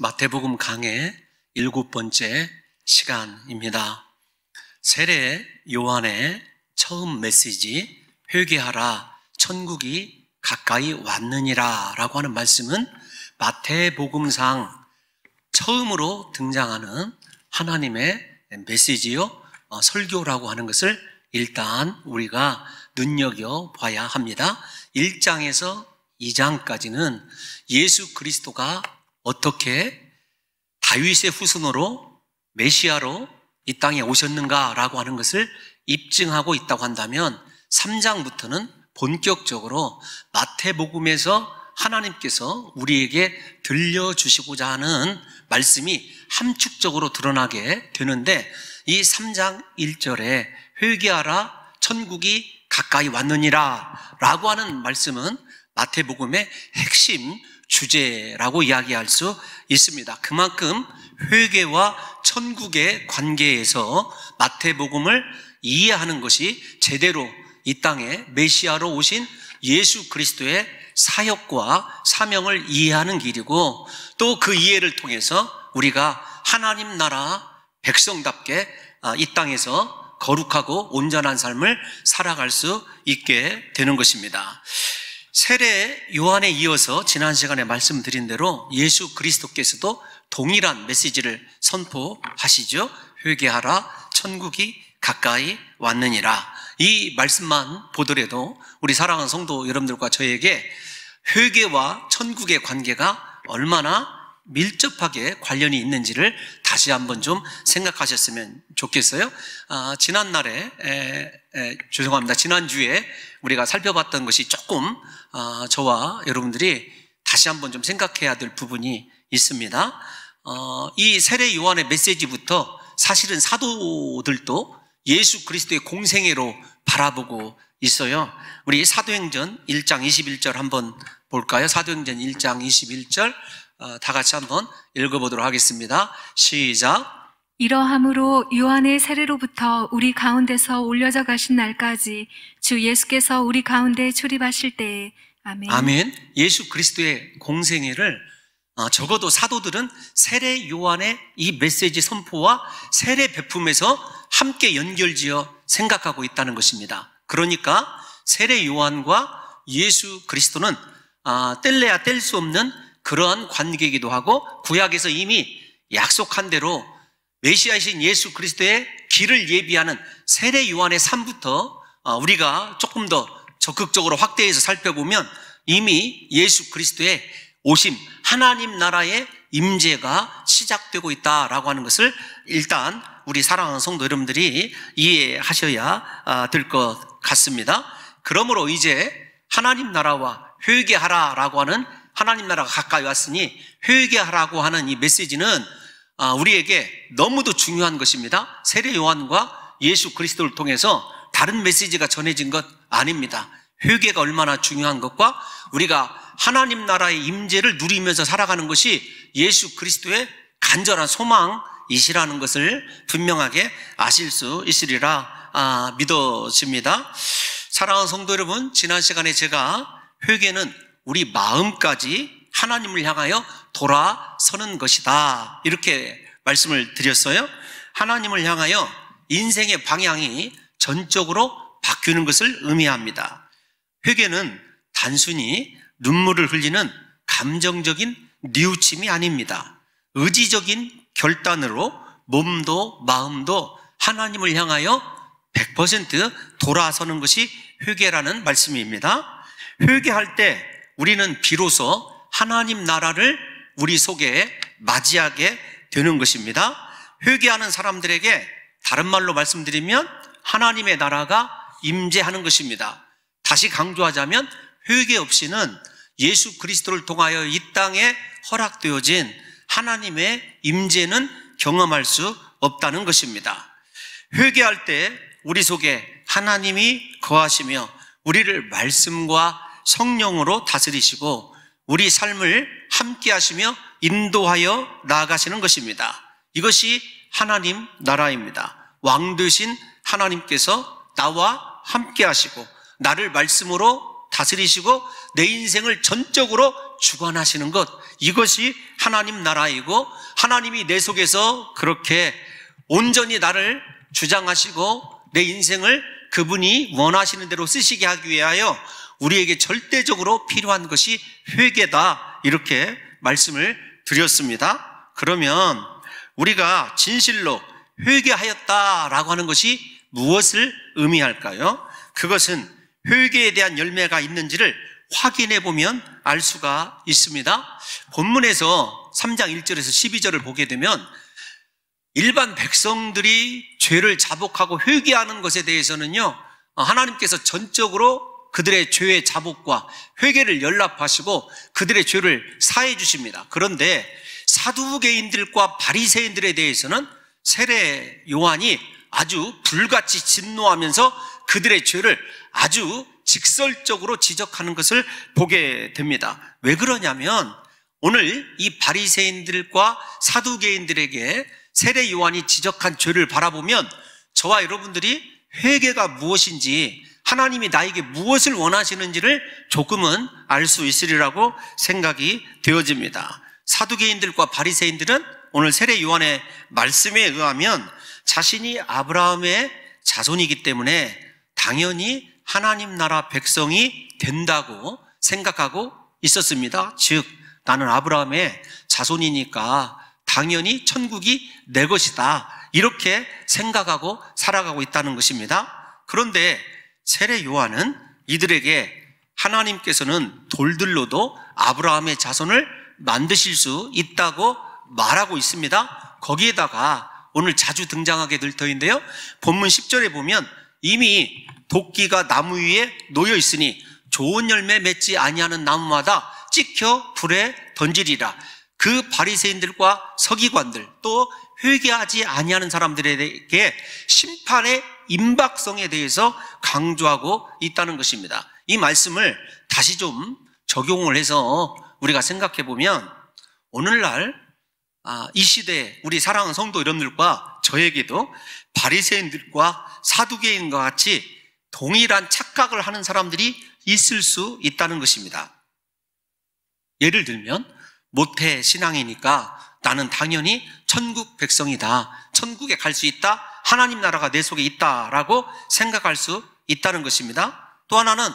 마태복음 강의 7번째 시간입니다. 세례 요한의 처음 메시지 회개하라 천국이 가까이 왔느니라 라고 하는 말씀은 마태복음상 처음으로 등장하는 하나님의 메시지요 설교라고 하는 것을 일단 우리가 눈여겨봐야 합니다. 1장에서 2장까지는 예수 그리스도가 어떻게 다윗의 후손으로 메시아로 이 땅에 오셨는가라고 하는 것을 입증하고 있다고 한다면 3장부터는 본격적으로 마태복음에서 하나님께서 우리에게 들려주시고자 하는 말씀이 함축적으로 드러나게 되는데, 이 3장 1절에 회개하라 천국이 가까이 왔느니라 라고 하는 말씀은 마태복음의 핵심 주제라고 이야기할 수 있습니다. 그만큼 회개와 천국의 관계에서 마태복음을 이해하는 것이 제대로 이 땅에 메시아로 오신 예수 그리스도의 사역과 사명을 이해하는 길이고, 또 그 이해를 통해서 우리가 하나님 나라 백성답게 이 땅에서 거룩하고 온전한 삶을 살아갈 수 있게 되는 것입니다. 세례 요한에 이어서 지난 시간에 말씀드린 대로 예수 그리스도께서도 동일한 메시지를 선포하시죠. 회개하라 천국이 가까이 왔느니라. 이 말씀만 보더라도 우리 사랑하는 성도 여러분들과 저에게 회개와 천국의 관계가 얼마나 밀접하게 관련이 있는지를 다시 한번 좀 생각하셨으면 좋겠어요. 지난주에 우리가 살펴봤던 것이 조금 저와 여러분들이 다시 한번 좀 생각해야 될 부분이 있습니다. 이 세례 요한의 메시지부터 사실은 사도들도 예수 그리스도의 공생애로 바라보고 있어요. 우리 사도행전 1장 21절 한번 볼까요? 사도행전 1장 21절 다 같이 한번 읽어보도록 하겠습니다. 시작. 이러함으로 요한의 세례로부터 우리 가운데서 올려져 가신 날까지 주 예수께서 우리 가운데 출입하실 때에 아멘. 아멘. 예수 그리스도의 공생애를 적어도 사도들은 세례 요한의 이 메시지 선포와 세례 베품에서 함께 연결지어 생각하고 있다는 것입니다. 그러니까 세례 요한과 예수 그리스도는 뗄래야 뗄 수 없는 그러한 관계이기도 하고, 구약에서 이미 약속한 대로 메시아이신 예수 그리스도의 길을 예비하는 세례 요한의 삶부터 우리가 조금 더 적극적으로 확대해서 살펴보면 이미 예수 그리스도의 오심, 하나님 나라의 임재가 시작되고 있다라고 하는 것을 일단 우리 사랑하는 성도 여러분들이 이해하셔야 될 것 같습니다. 그러므로 이제 하나님 나라와 회개하라라고 하는, 하나님 나라가 가까이 왔으니 회개하라고 하는 이 메시지는 우리에게 너무도 중요한 것입니다. 세례 요한과 예수 그리스도를 통해서 다른 메시지가 전해진 것 아닙니다. 회개가 얼마나 중요한 것과 우리가 하나님 나라의 임재를 누리면서 살아가는 것이 예수 그리스도의 간절한 소망이시라는 것을 분명하게 아실 수 있으리라 믿어집니다. 사랑하는 성도 여러분, 지난 시간에 제가 회개는 우리 마음까지 하나님을 향하여 돌아서는 것이다 이렇게 말씀을 드렸어요. 하나님을 향하여 인생의 방향이 전적으로 바뀌는 것을 의미합니다. 회개는 단순히 눈물을 흘리는 감정적인 뉘우침이 아닙니다. 의지적인 결단으로 몸도 마음도 하나님을 향하여 100% 돌아서는 것이 회개라는 말씀입니다. 회개할 때 우리는 비로소 하나님 나라를 우리 속에 맞이하게 되는 것입니다. 회개하는 사람들에게 다른 말로 말씀드리면 하나님의 나라가 임재하는 것입니다. 다시 강조하자면 회개 없이는 예수 그리스도를 통하여 이 땅에 허락되어진 하나님의 임재는 경험할 수 없다는 것입니다. 회개할 때 우리 속에 하나님이 거하시며 우리를 말씀과 성령으로 다스리시고 우리 삶을 함께 하시며 인도하여 나아가시는 것입니다. 이것이 하나님 나라입니다. 왕 되신 하나님께서 나와 함께 하시고 나를 말씀으로 다스리시고 내 인생을 전적으로 주관하시는 것, 이것이 하나님 나라이고 하나님이 내 속에서 그렇게 온전히 나를 주장하시고 내 인생을 그분이 원하시는 대로 쓰시게 하기 위하여 우리에게 절대적으로 필요한 것이 회개다, 이렇게 말씀을 드렸습니다. 그러면 우리가 진실로 회개하였다라고 하는 것이 무엇을 의미할까요? 그것은 회개에 대한 열매가 있는지를 확인해 보면 알 수가 있습니다. 본문에서 3장 1절에서 12절을 보게 되면 일반 백성들이 죄를 자복하고 회개하는 것에 대해서는요, 하나님께서 전적으로 그들의 죄의 자복과 회개를 연락하시고 그들의 죄를 사해 주십니다. 그런데 사두개인들과 바리새인들에 대해서는 세례 요한이 아주 불같이 진노하면서 그들의 죄를 아주 직설적으로 지적하는 것을 보게 됩니다. 왜 그러냐면 오늘 이 바리새인들과 사두개인들에게 세례 요한이 지적한 죄를 바라보면 저와 여러분들이 회개가 무엇인지, 하나님이 나에게 무엇을 원하시는지를 조금은 알 수 있으리라고 생각이 되어집니다. 사두개인들과 바리새인들은 오늘 세례 요한의 말씀에 의하면 자신이 아브라함의 자손이기 때문에 당연히 하나님 나라 백성이 된다고 생각하고 있었습니다. 즉 나는 아브라함의 자손이니까 당연히 천국이 내 것이다, 이렇게 생각하고 살아가고 있다는 것입니다. 그런데 세례 요한은 이들에게 하나님께서는 돌들로도 아브라함의 자손을 만드실 수 있다고 말하고 있습니다. 거기에다가 오늘 자주 등장하게 될 터인데요, 본문 10절에 보면 이미 도끼가 나무 위에 놓여 있으니 좋은 열매 맺지 아니하는 나무마다 찍혀 불에 던지리라. 그 바리새인들과 서기관들 또 회개하지 아니하는 사람들에게 심판의 임박성에 대해서 강조하고 있다는 것입니다. 이 말씀을 다시 좀 적용을 해서 우리가 생각해 보면 오늘날 이 시대에 우리 사랑하는 성도 여러분들과 저에게도 바리새인들과 사두개인과 같이 동일한 착각을 하는 사람들이 있을 수 있다는 것입니다. 예를 들면 모태 신앙이니까 나는 당연히 천국 백성이다, 천국에 갈 수 있다, 하나님 나라가 내 속에 있다라고 생각할 수 있다는 것입니다. 또 하나는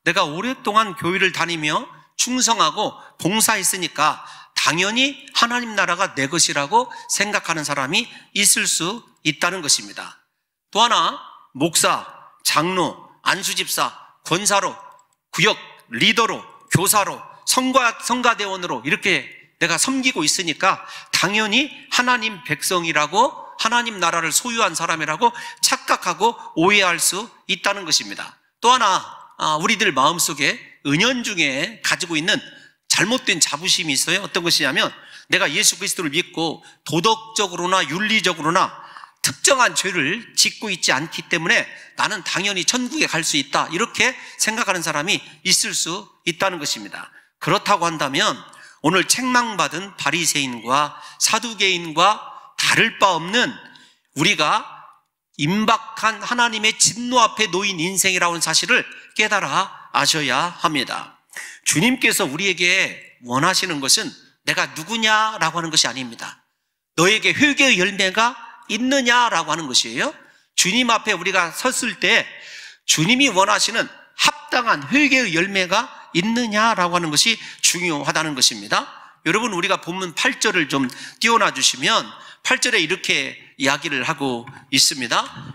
내가 오랫동안 교회를 다니며 충성하고 봉사했으니까 당연히 하나님 나라가 내 것이라고 생각하는 사람이 있을 수 있다는 것입니다. 또 하나 목사, 장로, 안수집사, 권사로, 구역 리더로, 교사로, 성가대원으로 이렇게 내가 섬기고 있으니까 당연히 하나님 백성이라고, 하나님 나라를 소유한 사람이라고 착각하고 오해할 수 있다는 것입니다. 또 하나 우리들 마음속에 은연중에 가지고 있는 잘못된 자부심이 있어요. 어떤 것이냐면 내가 예수 그리스도를 믿고 도덕적으로나 윤리적으로나 특정한 죄를 짓고 있지 않기 때문에 나는 당연히 천국에 갈 수 있다, 이렇게 생각하는 사람이 있을 수 있다는 것입니다. 그렇다고 한다면 오늘 책망받은 바리새인과 사두개인과 다를 바 없는 우리가 임박한 하나님의 진노 앞에 놓인 인생이라는 사실을 깨달아 아셔야 합니다. 주님께서 우리에게 원하시는 것은 내가 누구냐라고 하는 것이 아닙니다. 너에게 회개의 열매가 있느냐라고 하는 것이에요. 주님 앞에 우리가 섰을 때 주님이 원하시는 합당한 회개의 열매가 있느냐라고 하는 것이 중요하다는 것입니다. 여러분, 우리가 본문 8절을 좀 띄워놔 주시면 8절에 이렇게 이야기를 하고 있습니다.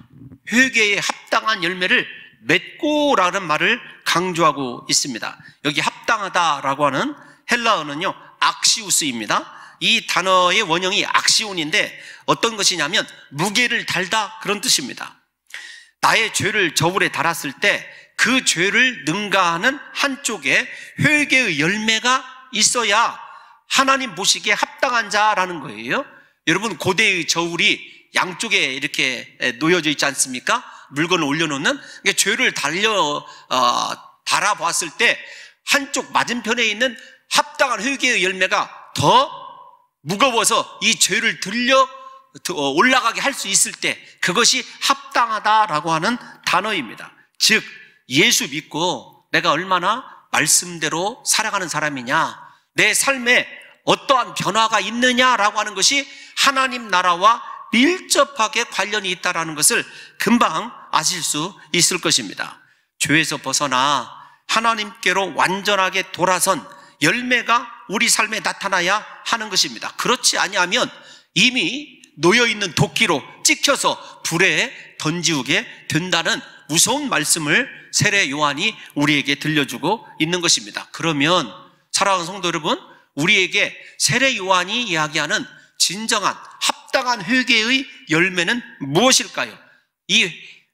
회개에 합당한 열매를 맺고라는 말을 강조하고 있습니다. 여기 합당하다라고 하는 헬라어는요, 악시우스입니다. 이 단어의 원형이 악시온인데 어떤 것이냐면 무게를 달다, 그런 뜻입니다. 나의 죄를 저울에 달았을 때 그 죄를 능가하는 한쪽에 회개의 열매가 있어야 하나님 보시기에 합당한 자라는 거예요. 여러분, 고대의 저울이 양쪽에 이렇게 놓여져 있지 않습니까? 물건을 올려놓는, 죄를 달아봤을 때 한쪽 맞은편에 있는 합당한 회개의 열매가 더 무거워서 이 죄를 들려 올라가게 할 수 있을 때 그것이 합당하다라고 하는 단어입니다. 즉 예수 믿고 내가 얼마나 말씀대로 살아가는 사람이냐, 내 삶에 어떠한 변화가 있느냐라고 하는 것이 하나님 나라와 밀접하게 관련이 있다는 것을 금방 아실 수 있을 것입니다. 죄에서 벗어나 하나님께로 완전하게 돌아선 열매가 우리 삶에 나타나야 하는 것입니다. 그렇지 아니하면 이미 놓여있는 도끼로 찍혀서 불에 던지우게 된다는 무서운 말씀을 세례 요한이 우리에게 들려주고 있는 것입니다. 그러면 사랑하는 성도 여러분, 우리에게 세례 요한이 이야기하는 진정한 합당한 회개의 열매는 무엇일까요? 이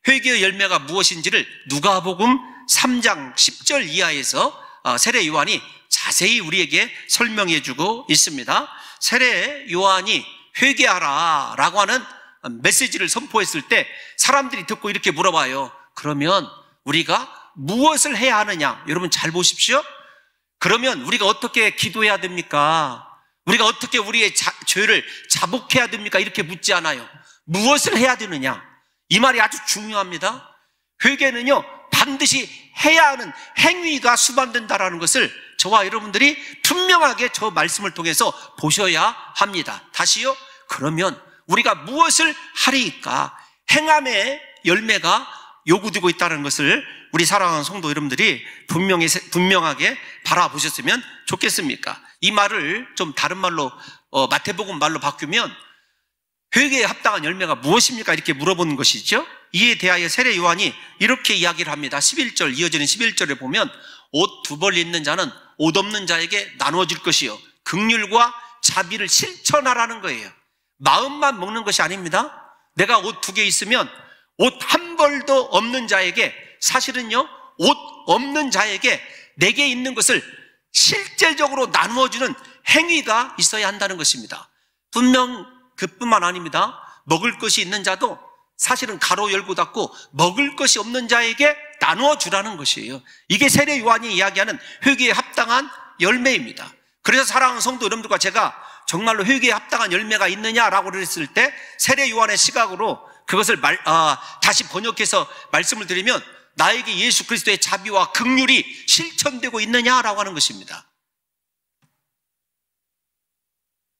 회개의 열매가 무엇인지를 누가복음 3장 10절 이하에서 세례 요한이 자세히 우리에게 설명해 주고 있습니다. 세례 요한이 회개하라 라고 하는 메시지를 선포했을 때 사람들이 듣고 이렇게 물어봐요. 그러면 우리가 무엇을 해야 하느냐? 여러분 잘 보십시오. 그러면 우리가 어떻게 기도해야 됩니까? 우리가 어떻게 우리의 죄를 자복해야 됩니까? 이렇게 묻지 않아요. 무엇을 해야 되느냐? 이 말이 아주 중요합니다. 회개는요, 반드시 해야 하는 행위가 수반된다라는 것을 저와 여러분들이 분명하게 저 말씀을 통해서 보셔야 합니다. 다시요. 그러면 우리가 무엇을 하리까? 행함의 열매가 요구되고 있다는 것을 우리 사랑하는 성도 여러분들이 분명하게 바라보셨으면 좋겠습니까? 이 말을 좀 다른 말로 마태복음 말로 바꾸면 회개에 합당한 열매가 무엇입니까? 이렇게 물어보는 것이죠. 이에 대하여 세례 요한이 이렇게 이야기를 합니다. 11절, 이어지는 11절에 보면 옷 두 벌 있는 자는 옷 없는 자에게 나누어질 것이요 긍휼과 자비를 실천하라는 거예요. 마음만 먹는 것이 아닙니다. 내가 옷 두 개 있으면 옷 한 벌도 없는 자에게, 사실은요, 옷 없는 자에게 내게 있는 것을 실제적으로 나누어주는 행위가 있어야 한다는 것입니다. 분명 그뿐만 아닙니다. 먹을 것이 있는 자도 사실은 가로 열고 닫고 먹을 것이 없는 자에게 나누어 주라는 것이에요. 이게 세례 요한이 이야기하는 회개에 합당한 열매입니다. 그래서 사랑하는 성도 여러분들과 제가 정말로 회개에 합당한 열매가 있느냐라고 그랬을 때 세례 요한의 시각으로 그것을 다시 번역해서 말씀을 드리면 나에게 예수 그리스도의 자비와 긍휼이 실천되고 있느냐라고 하는 것입니다.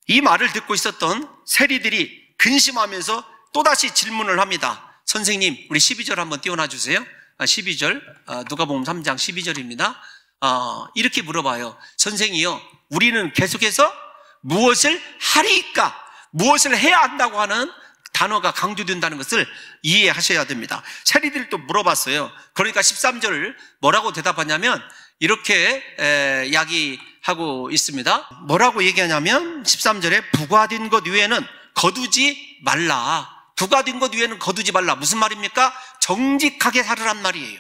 이 말을 듣고 있었던 세리들이 근심하면서 또다시 질문을 합니다. 선생님, 우리 12절 한번 띄워놔 주세요. 12절, 누가복음 3장 12절입니다. 이렇게 물어봐요. 선생이요, 우리는 계속해서 무엇을 하리까? 무엇을 해야 한다고 하는 단어가 강조된다는 것을 이해하셔야 됩니다. 세리들이 또 물어봤어요. 그러니까 13절을 뭐라고 대답하냐면 이렇게 이야기하고 있습니다. 뭐라고 얘기하냐면 13절에 부과된 것 외에는 거두지 말라. 부과된 것 외에는 거두지 말라. 무슨 말입니까? 정직하게 살으란 말이에요.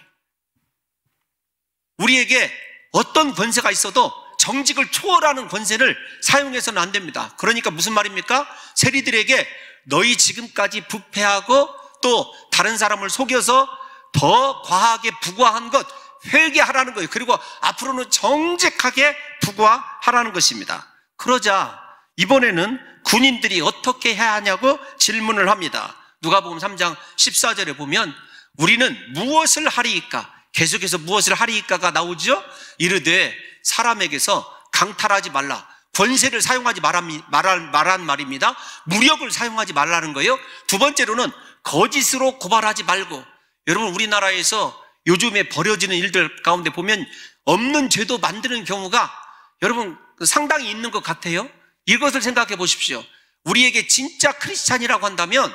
우리에게 어떤 권세가 있어도 정직을 초월하는 권세를 사용해서는 안 됩니다. 그러니까 무슨 말입니까? 세리들에게 너희 지금까지 부패하고 또 다른 사람을 속여서 더 과하게 부과한 것 회개하라는 거예요. 그리고 앞으로는 정직하게 부과하라는 것입니다. 그러자 이번에는 군인들이 어떻게 해야 하냐고 질문을 합니다. 누가복음 3장 14절에 보면 우리는 무엇을 하리이까? 계속해서 무엇을 하리이까가 나오죠. 이르되 사람에게서 강탈하지 말라. 권세를 사용하지 말란 말입니다. 무력을 사용하지 말라는 거예요. 두 번째로는 거짓으로 고발하지 말고, 여러분 우리나라에서 요즘에 벌어지는 일들 가운데 보면 없는 죄도 만드는 경우가 여러분 상당히 있는 것 같아요. 이것을 생각해 보십시오. 우리에게 진짜 크리스찬이라고 한다면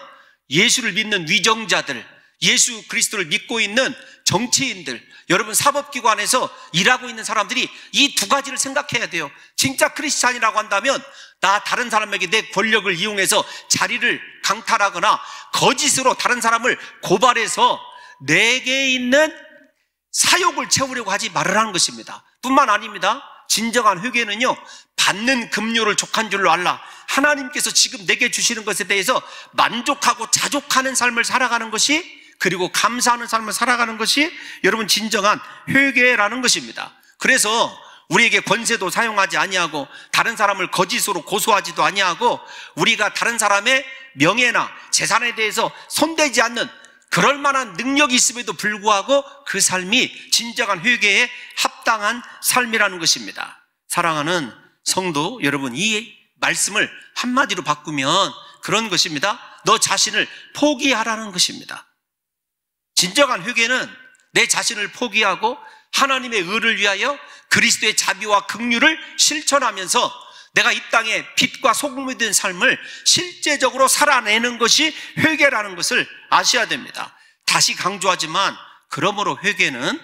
예수를 믿는 위정자들, 예수 그리스도를 믿고 있는 정치인들, 여러분 사법기관에서 일하고 있는 사람들이 이 두 가지를 생각해야 돼요. 진짜 크리스찬이라고 한다면 나 다른 사람에게 내 권력을 이용해서 자리를 강탈하거나 거짓으로 다른 사람을 고발해서 내게 있는 사욕을 채우려고 하지 말으라는 것입니다. 뿐만 아닙니다. 진정한 회개는요, 받는 급료를 족한 줄로 알라. 하나님께서 지금 내게 주시는 것에 대해서 만족하고 자족하는 삶을 살아가는 것이, 그리고 감사하는 삶을 살아가는 것이 여러분 진정한 회개라는 것입니다. 그래서 우리에게 권세도 사용하지 아니하고 다른 사람을 거짓으로 고소하지도 아니하고 우리가 다른 사람의 명예나 재산에 대해서 손대지 않는 그럴 만한 능력이 있음에도 불구하고 그 삶이 진정한 회개에 합당한 삶이라는 것입니다. 사랑하는 성도 여러분, 이 말씀을 한마디로 바꾸면 그런 것입니다. 너 자신을 포기하라는 것입니다. 진정한 회개는 내 자신을 포기하고 하나님의 의를 위하여 그리스도의 자비와 긍휼을 실천하면서 내가 이 땅에 빛과 소금이 된 삶을 실제적으로 살아내는 것이 회개라는 것을 아셔야 됩니다. 다시 강조하지만 그러므로 회개는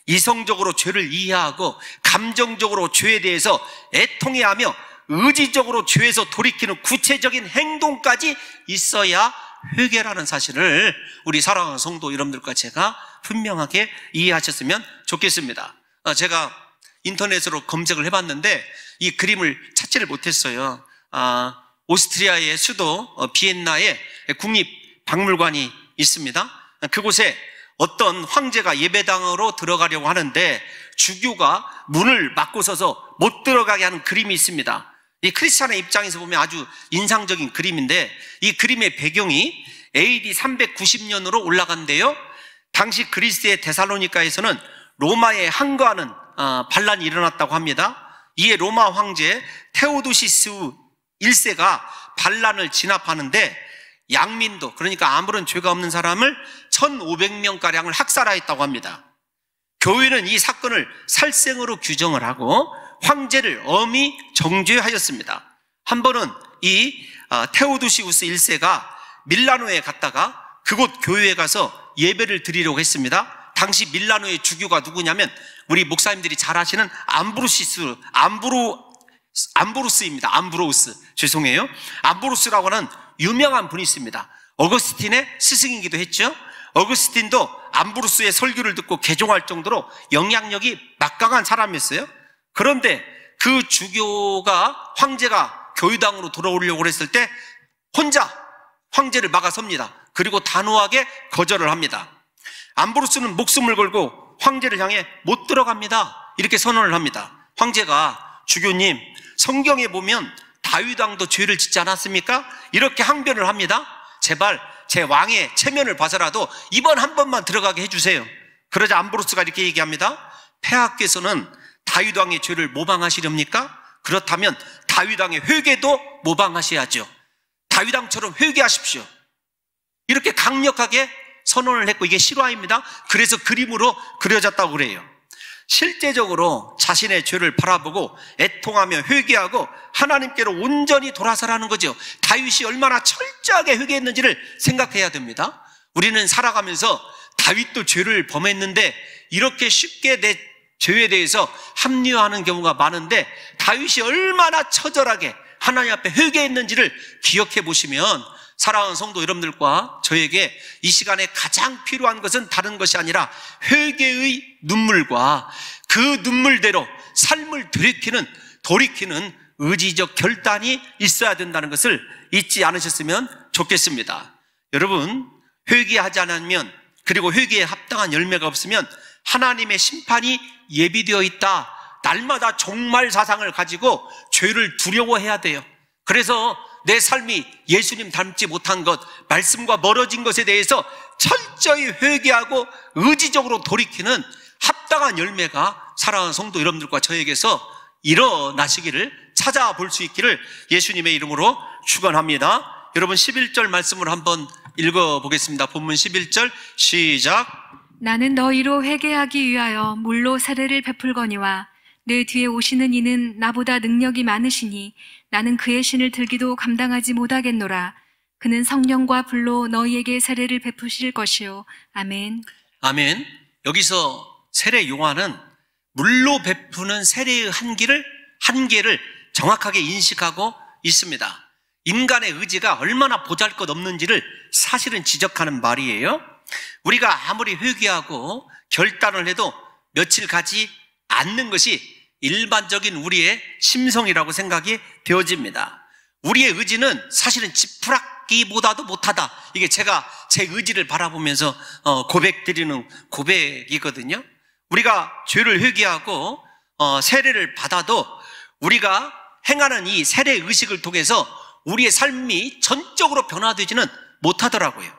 이성적으로 죄를 이해하고 감정적으로 죄에 대해서 애통해하며 의지적으로 죄에서 돌이키는 구체적인 행동까지 있어야 회개라는 사실을 우리 사랑하는 성도 여러분들과 제가 분명하게 이해하셨으면 좋겠습니다. 제가 인터넷으로 검색을 해봤는데 이 그림을 찾지를 못했어요. 오스트리아의 수도 비엔나에 국립박물관이 있습니다. 그곳에 어떤 황제가 예배당으로 들어가려고 하는데 주교가 문을 막고 서서 못 들어가게 하는 그림이 있습니다. 이 크리스찬의 입장에서 보면 아주 인상적인 그림인데 이 그림의 배경이 AD 390년으로 올라간대요. 당시 그리스의 데살로니가에서는 로마에 항거하는 반란이 일어났다고 합니다. 이에 로마 황제 테오도시스 1세가 반란을 진압하는데 양민도, 그러니까 아무런 죄가 없는 사람을 1500명가량을 학살하였다고 합니다. 교회는 이 사건을 살생으로 규정을 하고 황제를 엄히 정죄하였습니다. 한 번은 이 테오도시우스 1세가 밀라노에 갔다가 그곳 교회에 가서 예배를 드리려고 했습니다. 당시 밀라노의 주교가 누구냐면 우리 목사님들이 잘 아시는 암브로스입니다. 암브로스. 죄송해요. 암브로스라고 하는 유명한 분이 있습니다. 어거스틴의 스승이기도 했죠. 어거스틴도 암브로스의 설교를 듣고 개종할 정도로 영향력이 막강한 사람이었어요. 그런데 그 주교가 황제가 교회당으로 돌아오려고 했을 때 혼자 황제를 막아섭니다. 그리고 단호하게 거절을 합니다. 암브로스는 목숨을 걸고 황제를 향해 못 들어갑니다. 이렇게 선언을 합니다. 황제가 주교님, 성경에 보면 다윗왕도 죄를 짓지 않았습니까? 이렇게 항변을 합니다. 제발 제 왕의 체면을 봐서라도 이번 한 번만 들어가게 해주세요. 그러자 암브로스가 이렇게 얘기합니다. 폐하께서는 다윗왕의 죄를 모방하시렵니까? 그렇다면 다윗왕의 회개도 모방하셔야죠. 다윗왕처럼 회개하십시오. 이렇게 강력하게 선언을 했고 이게 실화입니다. 그래서 그림으로 그려졌다고 그래요. 실제적으로 자신의 죄를 바라보고 애통하며 회개하고 하나님께로 온전히 돌아서라는 거죠. 다윗이 얼마나 철저하게 회개했는지를 생각해야 됩니다. 우리는 살아가면서 다윗도 죄를 범했는데 이렇게 쉽게 내 죄에 대해서 합리화하는 경우가 많은데 다윗이 얼마나 처절하게 하나님 앞에 회개했는지를 기억해 보시면 사랑하는 성도 여러분들과 저에게 이 시간에 가장 필요한 것은 다른 것이 아니라 회개의 눈물과 그 눈물대로 삶을 돌이키는 의지적 결단이 있어야 된다는 것을 잊지 않으셨으면 좋겠습니다. 여러분, 회개하지 않으면 그리고 회개에 합당한 열매가 없으면 하나님의 심판이 예비되어 있다. 날마다 종말 사상을 가지고 죄를 두려워해야 돼요. 그래서 내 삶이 예수님 닮지 못한 것, 말씀과 멀어진 것에 대해서 철저히 회개하고 의지적으로 돌이키는 합당한 열매가 사랑하는 성도 여러분들과 저에게서 일어나시기를 찾아볼 수 있기를 예수님의 이름으로 축원합니다. 여러분 11절 말씀을 한번 읽어보겠습니다. 본문 11절 시작. 나는 너희로 회개하기 위하여 물로 세례를 베풀거니와 내 뒤에 오시는 이는 나보다 능력이 많으시니 나는 그의 신을 들기도 감당하지 못하겠노라. 그는 성령과 불로 너희에게 세례를 베푸실 것이요. 아멘. 아멘. 여기서 세례 요한은 물로 베푸는 세례의 한계를 정확하게 인식하고 있습니다. 인간의 의지가 얼마나 보잘것없는지를 사실은 지적하는 말이에요. 우리가 아무리 회개하고 결단을 해도 며칠 가지 않는 것이 일반적인 우리의 심성이라고 생각이 되어집니다. 우리의 의지는 사실은 지푸라기보다도 못하다. 이게 제가 제 의지를 바라보면서 고백드리는 고백이거든요. 우리가 죄를 회개하고 세례를 받아도 우리가 행하는 이 세례 의식을 통해서 우리의 삶이 전적으로 변화되지는 못하더라고요.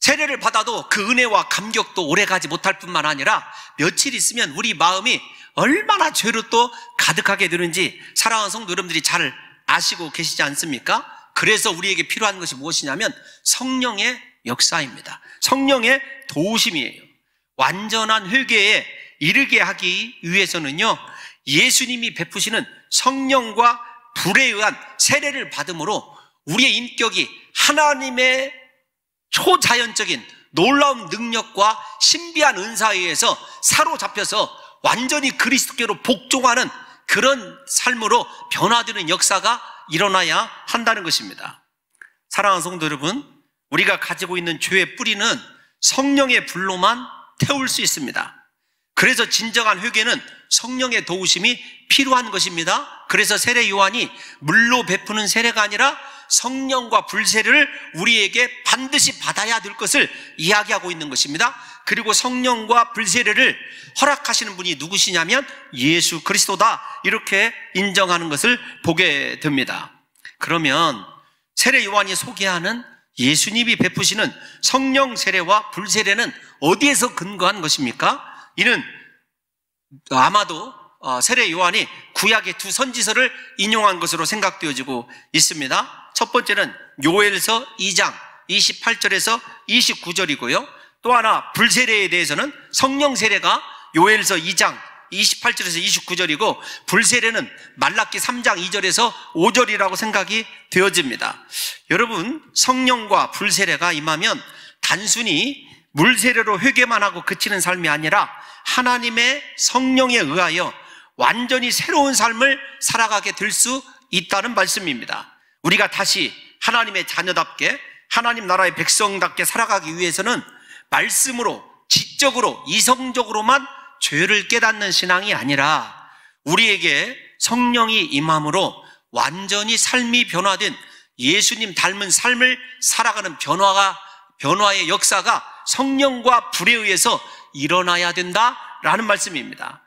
세례를 받아도 그 은혜와 감격도 오래가지 못할 뿐만 아니라 며칠 있으면 우리 마음이 얼마나 죄로 또 가득하게 되는지 사랑하는 성도 여러분들이 잘 아시고 계시지 않습니까? 그래서 우리에게 필요한 것이 무엇이냐면 성령의 역사입니다. 성령의 도우심이에요. 완전한 회개에 이르게 하기 위해서는요, 예수님이 베푸시는 성령과 불에 의한 세례를 받음으로 우리의 인격이 하나님의 초자연적인 놀라운 능력과 신비한 은사에 의해서 사로잡혀서 완전히 그리스도께로 복종하는 그런 삶으로 변화되는 역사가 일어나야 한다는 것입니다. 사랑하는 성도 여러분, 우리가 가지고 있는 죄의 뿌리는 성령의 불로만 태울 수 있습니다. 그래서 진정한 회개는 성령의 도우심이 필요한 것입니다. 그래서 세례 요한이 물로 베푸는 세례가 아니라 성령과 불세례를 우리에게 반드시 받아야 될 것을 이야기하고 있는 것입니다. 그리고 성령과 불세례를 허락하시는 분이 누구시냐면 예수 그리스도다, 이렇게 인정하는 것을 보게 됩니다. 그러면 세례 요한이 소개하는 예수님이 베푸시는 성령 세례와 불세례는 어디에서 근거한 것입니까? 이는 아마도 세례 요한이 구약의 두 선지서를 인용한 것으로 생각되어지고 있습니다. 첫 번째는 요엘서 2장 28절에서 29절이고요. 또 하나 불세례에 대해서는 성령 세례가 요엘서 2장 28절에서 29절이고 불세례는 말라기 3장 2절에서 5절이라고 생각이 되어집니다. 여러분, 성령과 불세례가 임하면 단순히 물세례로 회개만 하고 그치는 삶이 아니라 하나님의 성령에 의하여 완전히 새로운 삶을 살아가게 될 수 있다는 말씀입니다. 우리가 다시 하나님의 자녀답게 하나님 나라의 백성답게 살아가기 위해서는 말씀으로, 지적으로, 이성적으로만 죄를 깨닫는 신앙이 아니라 우리에게 성령이 임함으로 완전히 삶이 변화된 예수님 닮은 삶을 살아가는 변화의 역사가 성령과 불에 의해서 일어나야 된다라는 말씀입니다.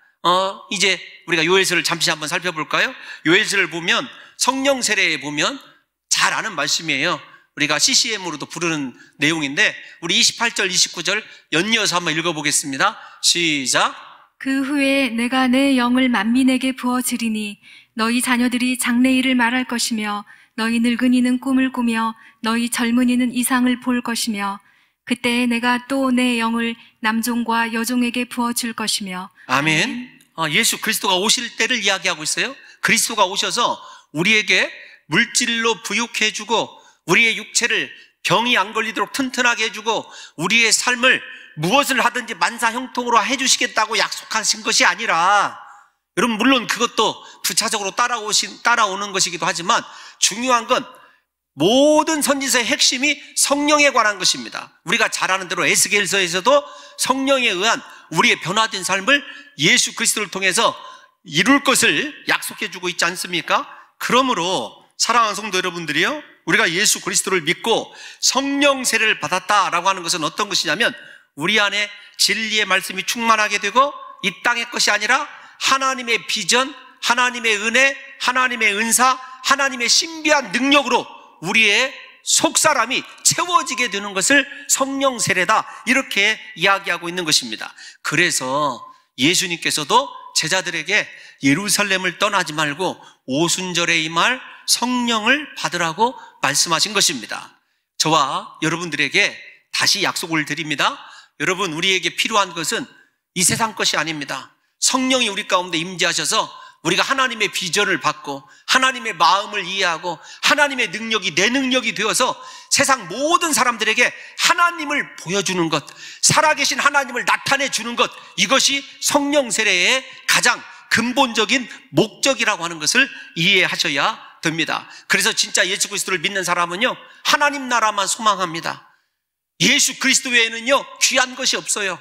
이제 우리가 요엘서를 잠시 한번 살펴볼까요? 요엘서를 보면 성령 세례에 보면 잘 아는 말씀이에요. 우리가 CCM으로도 부르는 내용인데 우리 28절, 29절 연이어서 한번 읽어보겠습니다. 시작. 그 후에 내가 내 영을 만민에게 부어주리니 너희 자녀들이 장래일을 말할 것이며 너희 늙은이는 꿈을 꾸며 너희 젊은이는 이상을 볼 것이며 그때 내가 또 내 영을 남종과 여종에게 부어줄 것이며. 아멘. 예수 그리스도가 오실 때를 이야기하고 있어요. 그리스도가 오셔서 우리에게 물질로 부육해주고 우리의 육체를 병이 안 걸리도록 튼튼하게 해주고 우리의 삶을 무엇을 하든지 만사형통으로 해주시겠다고 약속하신 것이 아니라, 여러분 물론 그것도 부차적으로 따라오는 것이기도 하지만 중요한 건 모든 선지서의 핵심이 성령에 관한 것입니다. 우리가 잘 아는 대로 에스겔서에서도 성령에 의한 우리의 변화된 삶을 예수 그리스도를 통해서 이룰 것을 약속해주고 있지 않습니까? 그러므로 사랑하는 성도 여러분들이요, 우리가 예수 그리스도를 믿고 성령 세례를 받았다라고 하는 것은 어떤 것이냐면 우리 안에 진리의 말씀이 충만하게 되고 이 땅의 것이 아니라 하나님의 비전, 하나님의 은혜, 하나님의 은사, 하나님의 신비한 능력으로 우리의 속사람이 채워지게 되는 것을 성령 세례다, 이렇게 이야기하고 있는 것입니다. 그래서 예수님께서도 제자들에게 예루살렘을 떠나지 말고 오순절에 임할 성령을 받으라고 말씀하신 것입니다. 저와 여러분들에게 다시 약속을 드립니다. 여러분, 우리에게 필요한 것은 이 세상 것이 아닙니다. 성령이 우리 가운데 임재하셔서 우리가 하나님의 비전을 받고 하나님의 마음을 이해하고 하나님의 능력이 내 능력이 되어서 세상 모든 사람들에게 하나님을 보여주는 것, 살아계신 하나님을 나타내 주는 것, 이것이 성령 세례의 가장 근본적인 목적이라고 하는 것을 이해하셔야 됩니다. 그래서 진짜 예수 그리스도를 믿는 사람은요, 하나님 나라만 소망합니다. 예수 그리스도 외에는요 귀한 것이 없어요.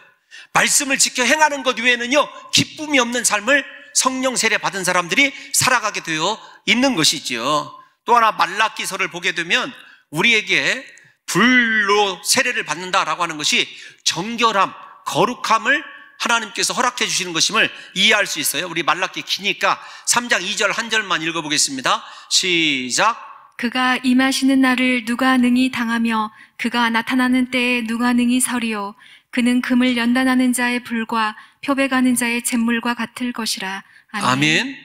말씀을 지켜 행하는 것 외에는요 기쁨이 없는 삶을 성령 세례 받은 사람들이 살아가게 되어 있는 것이지요. 또 하나 말라기서를 보게 되면 우리에게 불로 세례를 받는다라고 하는 것이 정결함, 거룩함을 하나님께서 허락해 주시는 것임을 이해할 수 있어요. 우리 말라기 기니까 3장 2절 한 절만 읽어보겠습니다. 시작. 그가 임하시는 날을 누가 능히 당하며 그가 나타나는 때에 누가 능히 서리요. 그는 금을 연단하는 자의 불과 표백하는 자의 잿물과 같을 것이라. 아멘.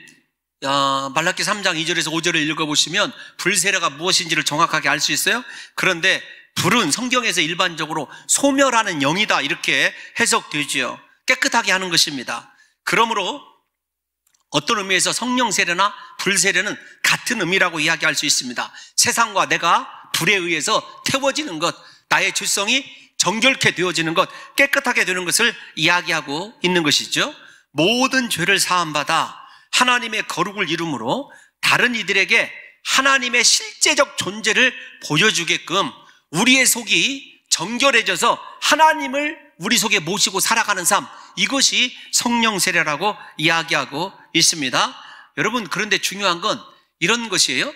아멘. 말라기 3장 2절에서 5절을 읽어보시면 불세례가 무엇인지를 정확하게 알 수 있어요. 그런데 불은 성경에서 일반적으로 소멸하는 영이다 이렇게 해석되지요. 깨끗하게 하는 것입니다. 그러므로 어떤 의미에서 성령 세례나 불 세례는 같은 의미라고 이야기할 수 있습니다. 세상과 내가 불에 의해서 태워지는 것, 나의 죄성이 정결케 되어지는 것, 깨끗하게 되는 것을 이야기하고 있는 것이죠. 모든 죄를 사함받아 하나님의 거룩을 이루므로 다른 이들에게 하나님의 실제적 존재를 보여주게끔 우리의 속이 정결해져서 하나님을 우리 속에 모시고 살아가는 삶, 이것이 성령 세례라고 이야기하고 있습니다. 여러분, 그런데 중요한 건 이런 것이에요.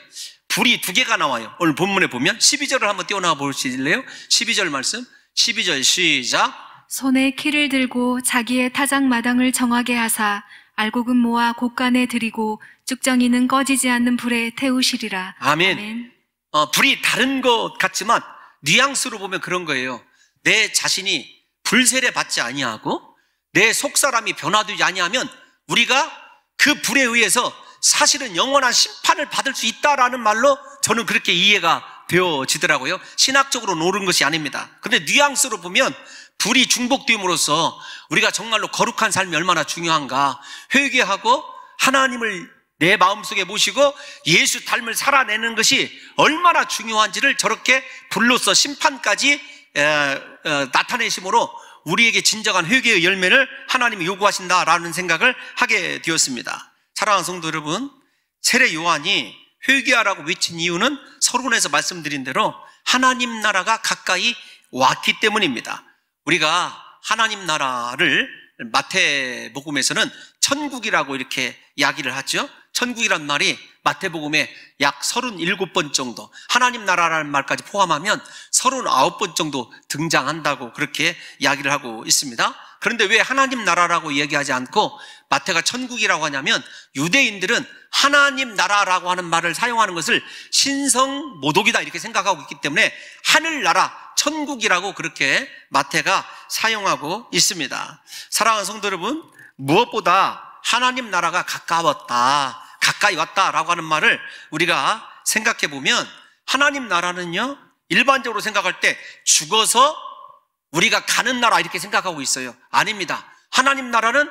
불이 두 개가 나와요. 오늘 본문에 보면 12절을 한번 띄워나와 보실래요? 12절 말씀, 12절 시작. 손에 키를 들고 자기의 타작마당을 정하게 하사 알곡은 모아 곳간에 들이고 쭉정이는 꺼지지 않는 불에 태우시리라. 아멘. 아멘. 불이 다른 것 같지만 뉘앙스로 보면 그런 거예요. 내 자신이 불세례 받지 아니하고 내 속사람이 변화되지 아니하면 우리가 그 불에 의해서 사실은 영원한 심판을 받을 수 있다라는 말로 저는 그렇게 이해가 되어지더라고요. 신학적으로 옳은 것이 아닙니다. 근데 뉘앙스로 보면 불이 중복됨으로써 우리가 정말로 거룩한 삶이 얼마나 중요한가, 회개하고 하나님을 내 마음속에 모시고 예수 닮을 살아내는 것이 얼마나 중요한지를 저렇게 불로써 심판까지 나타내심으로 우리에게 진정한 회개의 열매를 하나님이 요구하신다라는 생각을 하게 되었습니다. 사랑하는 성도 여러분, 세례 요한이 회개하라고 외친 이유는 서론에서 말씀드린 대로 하나님 나라가 가까이 왔기 때문입니다. 우리가 하나님 나라를 마태복음에서는 천국이라고 이렇게 이야기를 하죠. 천국이란 말이 마태복음에 약 37번 정도, 하나님 나라라는 말까지 포함하면 39번 정도 등장한다고 그렇게 이야기를 하고 있습니다. 그런데 왜 하나님 나라라고 얘기하지 않고 마태가 천국이라고 하냐면 유대인들은 하나님 나라라고 하는 말을 사용하는 것을 신성모독이다 이렇게 생각하고 있기 때문에 하늘나라, 천국이라고 그렇게 마태가 사용하고 있습니다. 사랑하는 성도 여러분, 무엇보다 하나님 나라가 가까웠다, 가까이 왔다라고 하는 말을 우리가 생각해 보면 하나님 나라는요, 일반적으로 생각할 때 죽어서 우리가 가는 나라 이렇게 생각하고 있어요. 아닙니다. 하나님 나라는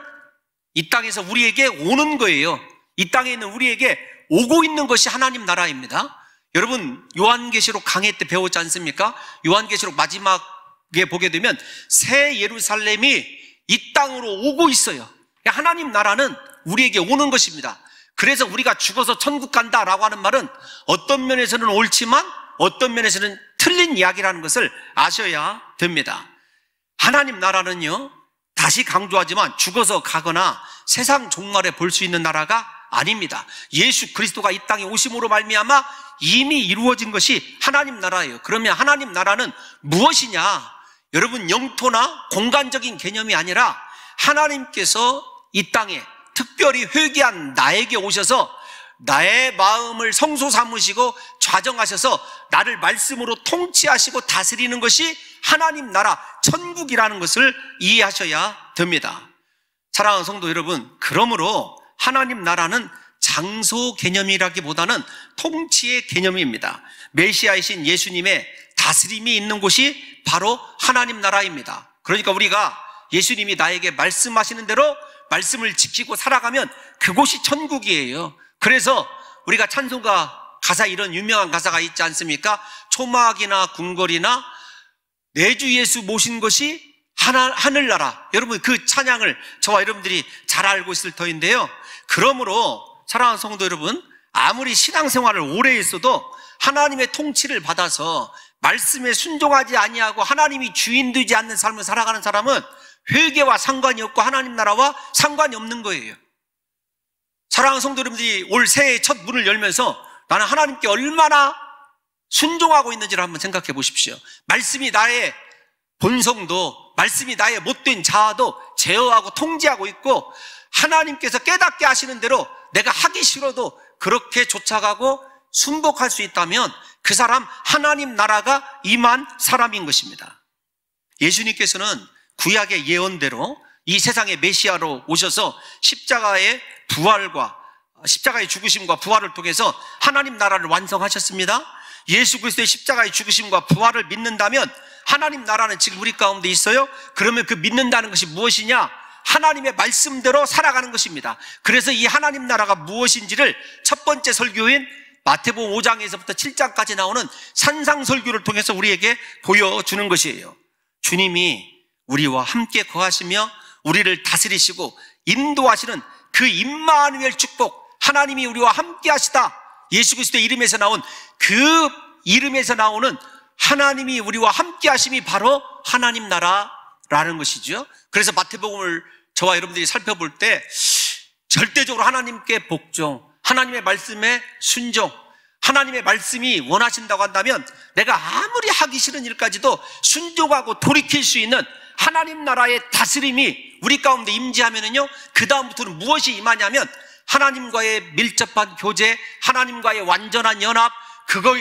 이 땅에서 우리에게 오는 거예요. 이 땅에 있는 우리에게 오고 있는 것이 하나님 나라입니다. 여러분, 요한계시록 강해 때 배웠지 않습니까? 요한계시록 마지막에 보게 되면 새 예루살렘이 이 땅으로 오고 있어요. 하나님 나라는 우리에게 오는 것입니다. 그래서 우리가 죽어서 천국 간다라고 하는 말은 어떤 면에서는 옳지만 어떤 면에서는 틀린 이야기라는 것을 아셔야 됩니다. 하나님 나라는요, 다시 강조하지만 죽어서 가거나 세상 종말에 볼 수 있는 나라가 아닙니다. 예수 그리스도가 이 땅에 오심으로 말미암아 이미 이루어진 것이 하나님 나라예요. 그러면 하나님 나라는 무엇이냐? 여러분, 영토나 공간적인 개념이 아니라 하나님께서 이 땅에 특별히 회개한 나에게 오셔서 나의 마음을 성소 삼으시고 좌정하셔서 나를 말씀으로 통치하시고 다스리는 것이 하나님 나라, 천국이라는 것을 이해하셔야 됩니다. 사랑하는 성도 여러분, 그러므로 하나님 나라는 장소 개념이라기보다는 통치의 개념입니다. 메시아이신 예수님의 다스림이 있는 곳이 바로 하나님 나라입니다. 그러니까 우리가 예수님이 나에게 말씀하시는 대로 말씀을 지키고 살아가면 그곳이 천국이에요. 그래서 우리가 찬송가 가사, 이런 유명한 가사가 있지 않습니까? 초막이나 궁궐이나 내 주 예수 모신 것이 하늘나라. 여러분, 그 찬양을 저와 여러분들이 잘 알고 있을 터인데요. 그러므로 사랑하는 성도 여러분, 아무리 신앙생활을 오래 했어도 하나님의 통치를 받아서 말씀에 순종하지 아니하고 하나님이 주인 되지 않는 삶을 살아가는 사람은 회개와 상관이 없고 하나님 나라와 상관이 없는 거예요. 사랑하는 성도 여러분들이 올 새해 첫 문을 열면서 나는 하나님께 얼마나 순종하고 있는지를 한번 생각해 보십시오. 말씀이 나의 본성도, 말씀이 나의 못된 자아도 제어하고 통제하고 있고, 하나님께서 깨닫게 하시는 대로 내가 하기 싫어도 그렇게 쫓아가고 순복할 수 있다면 그 사람 하나님 나라가 임한 사람인 것입니다. 예수님께서는 구약의 예언대로 이 세상의 메시아로 오셔서 십자가의 부활과 십자가의 죽으심과 부활을 통해서 하나님 나라를 완성하셨습니다. 예수 그리스도의 십자가의 죽으심과 부활을 믿는다면 하나님 나라는 지금 우리 가운데 있어요. 그러면 그 믿는다는 것이 무엇이냐? 하나님의 말씀대로 살아가는 것입니다. 그래서 이 하나님 나라가 무엇인지를 첫 번째 설교인 마태복음 5장에서부터 7장까지 나오는 산상설교를 통해서 우리에게 보여주는 것이에요. 주님이 우리와 함께 거하시며 우리를 다스리시고 인도하시는 그 임마누엘 축복, 하나님이 우리와 함께 하시다, 예수 그리스도의 이름에서 나온 그 이름에서 나오는 하나님이 우리와 함께 하심이 바로 하나님 나라라는 것이죠. 그래서 마태복음을 저와 여러분들이 살펴볼 때 절대적으로 하나님께 복종, 하나님의 말씀에 순종, 하나님의 말씀이 원하신다고 한다면 내가 아무리 하기 싫은 일까지도 순종하고 돌이킬 수 있는 하나님 나라의 다스림이 우리 가운데 임재하면은요, 그 다음부터는 무엇이 임하냐면 하나님과의 밀접한 교제, 하나님과의 완전한 연합,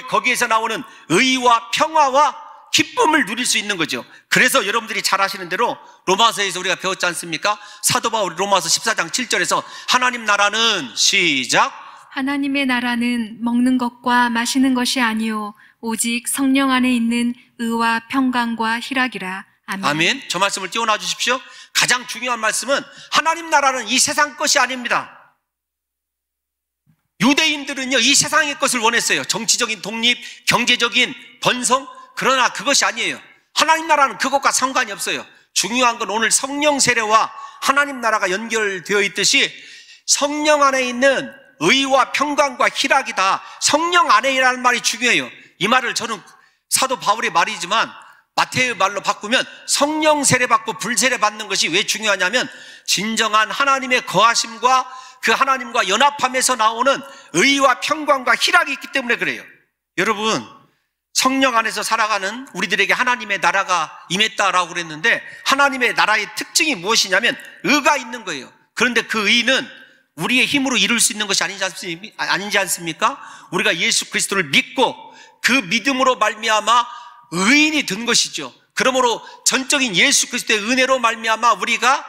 거기에서 나오는 의와 평화와 기쁨을 누릴 수 있는 거죠. 그래서 여러분들이 잘 아시는 대로 로마서에서 우리가 배웠지 않습니까? 사도 바울이 로마서 14장 7절에서 하나님 나라는 시작, 하나님의 나라는 먹는 것과 마시는 것이 아니요 오직 성령 안에 있는 의와 평강과 희락이라. 아멘. 아멘. 저 말씀을 띄워놔 주십시오. 가장 중요한 말씀은 하나님 나라는 이 세상 것이 아닙니다. 유대인들은요, 이 세상의 것을 원했어요. 정치적인 독립, 경제적인 번성. 그러나 그것이 아니에요. 하나님 나라는 그것과 상관이 없어요. 중요한 건 오늘 성령 세례와 하나님 나라가 연결되어 있듯이 성령 안에 있는 의와 평강과 희락이다. 성령 안에라는 말이 중요해요. 이 말을 저는 사도 바울의 말이지만 마태의 말로 바꾸면 성령 세례 받고 불세례 받는 것이 왜 중요하냐면 진정한 하나님의 거하심과 그 하나님과 연합함에서 나오는 의와 평강과 희락이 있기 때문에 그래요. 여러분, 성령 안에서 살아가는 우리들에게 하나님의 나라가 임했다라고 그랬는데 하나님의 나라의 특징이 무엇이냐면 의가 있는 거예요. 그런데 그 의는 우리의 힘으로 이룰 수 있는 것이 아니지 않습니까? 우리가 예수 그리스도를 믿고 그 믿음으로 말미암아 의인이 된 것이죠. 그러므로 전적인 예수 그리스도의 은혜로 말미암아 우리가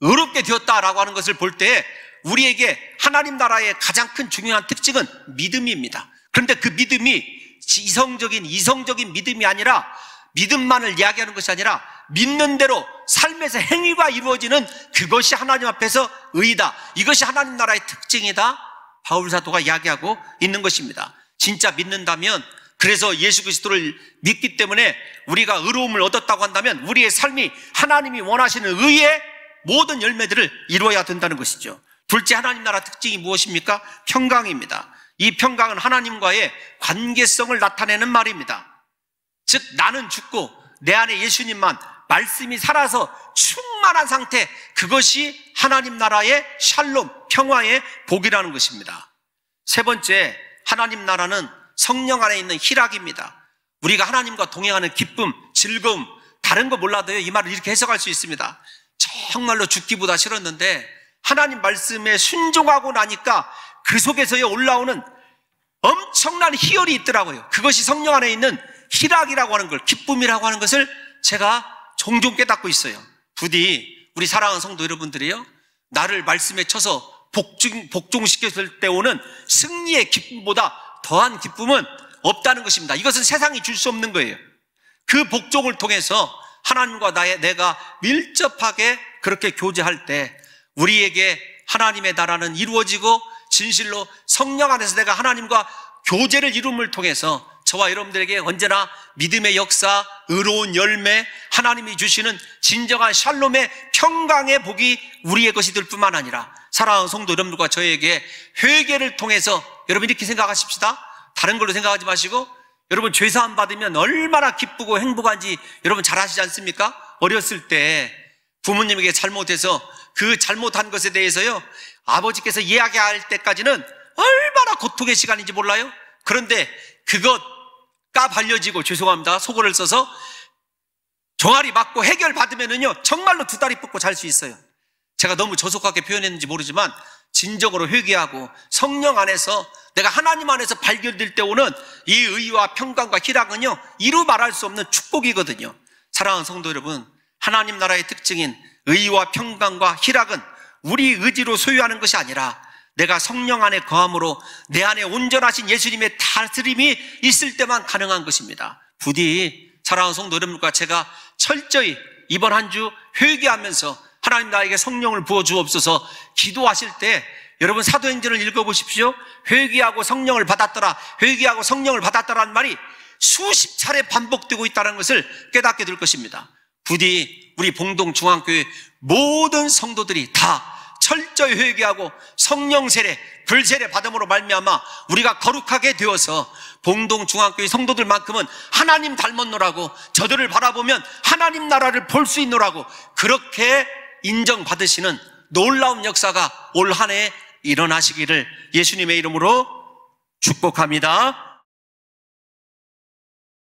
의롭게 되었다라고 하는 것을 볼 때 우리에게 하나님 나라의 가장 큰 중요한 특징은 믿음입니다. 그런데 그 믿음이 이성적인 믿음이 아니라 믿음만을 이야기하는 것이 아니라 믿는 대로 삶에서 행위가 이루어지는 그것이 하나님 앞에서 의이다. 이것이 하나님 나라의 특징이다. 바울 사도가 이야기하고 있는 것입니다. 진짜 믿는다면, 그래서 예수 그리스도를 믿기 때문에 우리가 의로움을 얻었다고 한다면 우리의 삶이 하나님이 원하시는 의의 모든 열매들을 이루어야 된다는 것이죠. 둘째, 하나님 나라 특징이 무엇입니까? 평강입니다. 이 평강은 하나님과의 관계성을 나타내는 말입니다. 즉 나는 죽고 내 안에 예수님만, 말씀이 살아서 충만한 상태, 그것이 하나님 나라의 샬롬, 평화의 복이라는 것입니다. 세 번째, 하나님 나라는 성령 안에 있는 희락입니다. 우리가 하나님과 동행하는 기쁨, 즐거움, 다른 거 몰라도요, 이 말을 이렇게 해석할 수 있습니다. 정말로 죽기보다 싫었는데 하나님 말씀에 순종하고 나니까 그 속에서 올라오는 엄청난 희열이 있더라고요. 그것이 성령 안에 있는 희락이라고 하는 걸, 기쁨이라고 하는 것을 제가 종종 깨닫고 있어요. 부디 우리 사랑하는 성도 여러분들이요, 나를 말씀에 쳐서 복종시켰을 때 오는 승리의 기쁨보다 더한 기쁨은 없다는 것입니다. 이것은 세상이 줄 수 없는 거예요. 그 복종을 통해서 하나님과 내가 밀접하게 그렇게 교제할 때 우리에게 하나님의 나라는 이루어지고 진실로 성령 안에서 내가 하나님과 교제를 이룸을 통해서 저와 여러분들에게 언제나 믿음의 역사, 의로운 열매, 하나님이 주시는 진정한 샬롬의 평강의 복이 우리의 것이 될 뿐만 아니라 사랑하는 성도 여러분들과 저에게 회개를 통해서, 여러분 이렇게 생각하십시다. 다른 걸로 생각하지 마시고, 여러분 죄사함 받으면 얼마나 기쁘고 행복한지 여러분 잘 아시지 않습니까? 어렸을 때 부모님에게 잘못해서 그 잘못한 것에 대해서요, 아버지께서 이야기할 때까지는 얼마나 고통의 시간인지 몰라요? 그런데 그것 까발려지고, 죄송합니다, 속어를 써서 종아리 맞고 해결받으면은요, 정말로 두 다리 뻗고 잘 수 있어요. 제가 너무 저속하게 표현했는지 모르지만 진정으로 회개하고 성령 안에서 내가 하나님 안에서 발견될 때 오는 이 의와 평강과 희락은요, 이루 말할 수 없는 축복이거든요. 사랑하는 성도 여러분, 하나님 나라의 특징인 의와 평강과 희락은 우리 의지로 소유하는 것이 아니라 내가 성령 안에 거함으로 내 안에 온전하신 예수님의 다스림이 있을 때만 가능한 것입니다. 부디 사랑하는 성도 여러분과 제가 철저히 이번 한 주 회개하면서 하나님 나에게 성령을 부어주옵소서 기도하실 때 여러분 사도행전을 읽어보십시오. 회개하고 성령을 받았더라, 회개하고 성령을 받았더라는 말이 수십 차례 반복되고 있다는 것을 깨닫게 될 것입니다. 부디 우리 봉동중앙교회 모든 성도들이 다 철저히 회개하고 성령 세례, 불 세례 받음으로 말미암아 우리가 거룩하게 되어서 봉동중앙교회 성도들만큼은 하나님 닮았노라고, 저들을 바라보면 하나님 나라를 볼 수 있노라고 그렇게 인정받으시는 놀라운 역사가 올 한 해 일어나시기를 예수님의 이름으로 축복합니다.